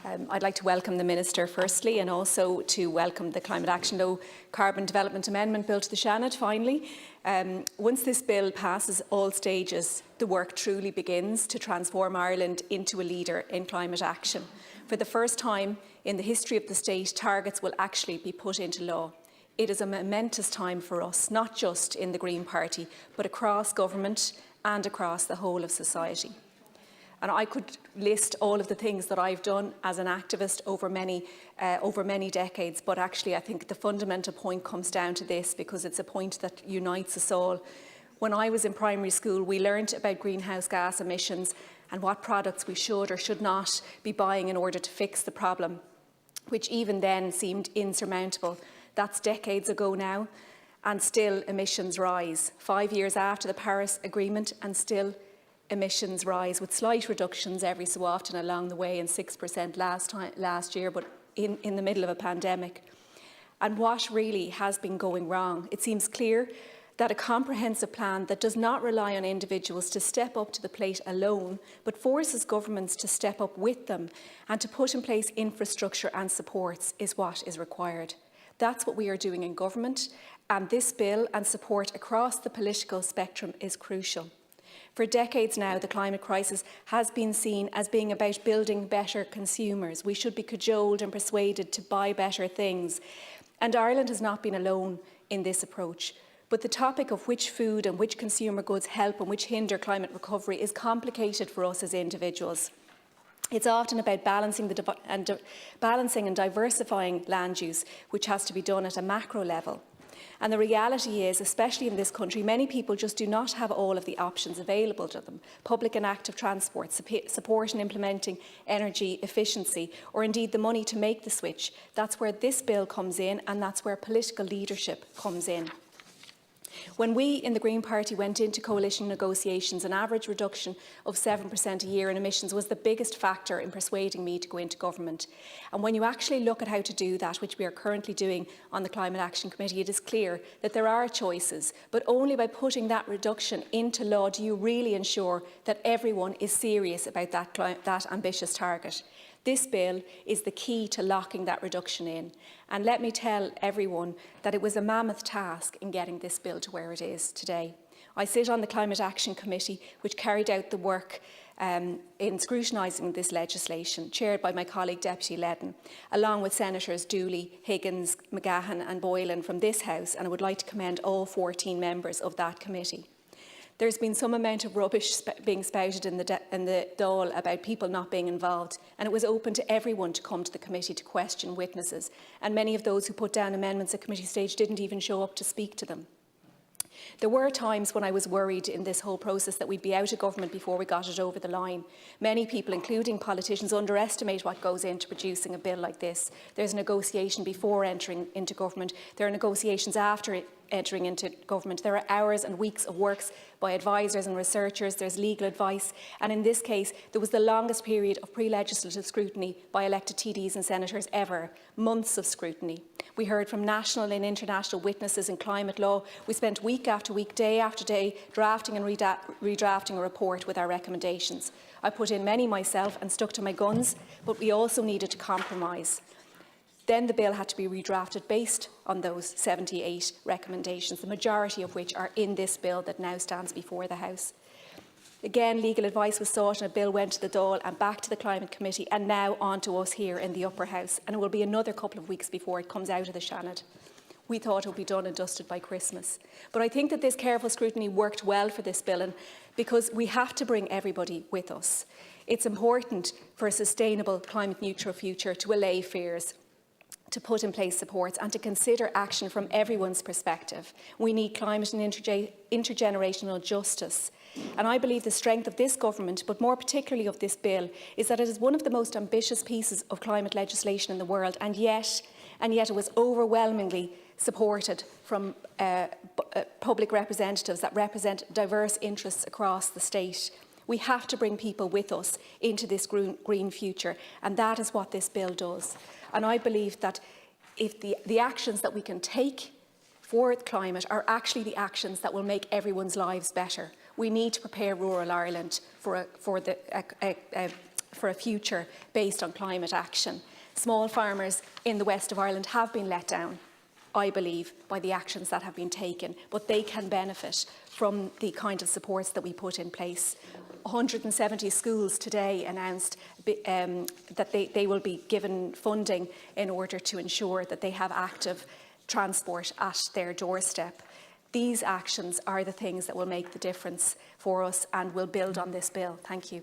I'd like to welcome the Minister firstly, and also to welcome the Climate Action Low Carbon Development Amendment Bill to the Seanad finally. Once this bill passes all stages, the work truly begins to transform Ireland into a leader in climate action. For the first time in the history of the state, targets will actually be put into law. It is a momentous time for us, not just in the Green Party, but across government and across the whole of society. And I could list all of the things that I've done as an activist over many decades, but actually I think the fundamental point comes down to this, because it's a point that unites us all. When I was in primary school, we learned about greenhouse gas emissions and what products we should or should not be buying in order to fix the problem, which even then seemed insurmountable. That's decades ago now, and still emissions rise. 5 years after the Paris Agreement, and still emissions rise, with slight reductions every so often along the way, and 6% last year, but in the middle of a pandemic. And what really has been going wrong? It seems clear that a comprehensive plan that does not rely on individuals to step up to the plate alone, but forces governments to step up with them and to put in place infrastructure and supports is what is required. That's what we are doing in government, and this bill and support across the political spectrum is crucial. For decades now, the climate crisis has been seen as being about building better consumers. We should be cajoled and persuaded to buy better things. And Ireland has not been alone in this approach. But the topic of which food and which consumer goods help and which hinder climate recovery is complicated for us as individuals. It's often about balancing and diversifying land use, which has to be done at a macro level. And the reality is, especially in this country, many people just do not have all of the options available to them. Public and active transport, support in implementing energy efficiency, or indeed the money to make the switch. That's where this bill comes in, and that's where political leadership comes in. When we in the Green Party went into coalition negotiations, an average reduction of 7% a year in emissions was the biggest factor in persuading me to go into government. And when you actually look at how to do that, which we are currently doing on the Climate Action Committee, it is clear that there are choices, but only by putting that reduction into law do you really ensure that everyone is serious about that ambitious target. This bill is the key to locking that reduction in. And let me tell everyone that it was a mammoth task in getting this bill to where it is today. I sit on the Climate Action Committee, which carried out the work in scrutinising this legislation, chaired by my colleague Deputy Ledden, along with Senators Dooley, Higgins, McGahan and Boylan from this House, and I would like to commend all 14 members of that committee. There's been some amount of rubbish being spouted in the Dáil about people not being involved, and it was open to everyone to come to the committee to question witnesses, and many of those who put down amendments at committee stage didn't even show up to speak to them. There were times when I was worried in this whole process that we'd be out of government before we got it over the line. Many people, including politicians, underestimate what goes into producing a bill like this. There's a negotiation before entering into government. There are negotiations after entering into government. There are hours and weeks of works by advisers and researchers. There's legal advice. And in this case, there was the longest period of pre-legislative scrutiny by elected TDs and senators ever. Months of scrutiny. We heard from national and international witnesses in climate law. We spent week after week, day after day, drafting and redrafting a report with our recommendations. I put in many myself and stuck to my guns, but we also needed to compromise. Then the bill had to be redrafted based on those 78 recommendations, the majority of which are in this bill that now stands before the House. Again, legal advice was sought and a bill went to the Dáil and back to the Climate Committee and now on to us here in the Upper House. And it will be another couple of weeks before it comes out of the Seanad. We thought it would be done and dusted by Christmas. But I think that this careful scrutiny worked well for this bill, and because we have to bring everybody with us. It's important for a sustainable climate neutral future to allay fears, to put in place supports and to consider action from everyone's perspective. We need climate and intergenerational justice. And I believe the strength of this government, but more particularly of this bill, is that it is one of the most ambitious pieces of climate legislation in the world, and yet it was overwhelmingly supported from public representatives that represent diverse interests across the state. We have to bring people with us into this green future, and that is what this bill does. And I believe that if the actions that we can take for climate are actually the actions that will make everyone's lives better. We need to prepare rural Ireland for for a future based on climate action. Small farmers in the west of Ireland have been let down, I believe, by the actions that have been taken, but they can benefit from the kind of supports that we put in place. 170 schools today announced that they will be given funding in order to ensure that they have active transport at their doorstep. These actions are the things that will make the difference for us and will build on this bill. Thank you.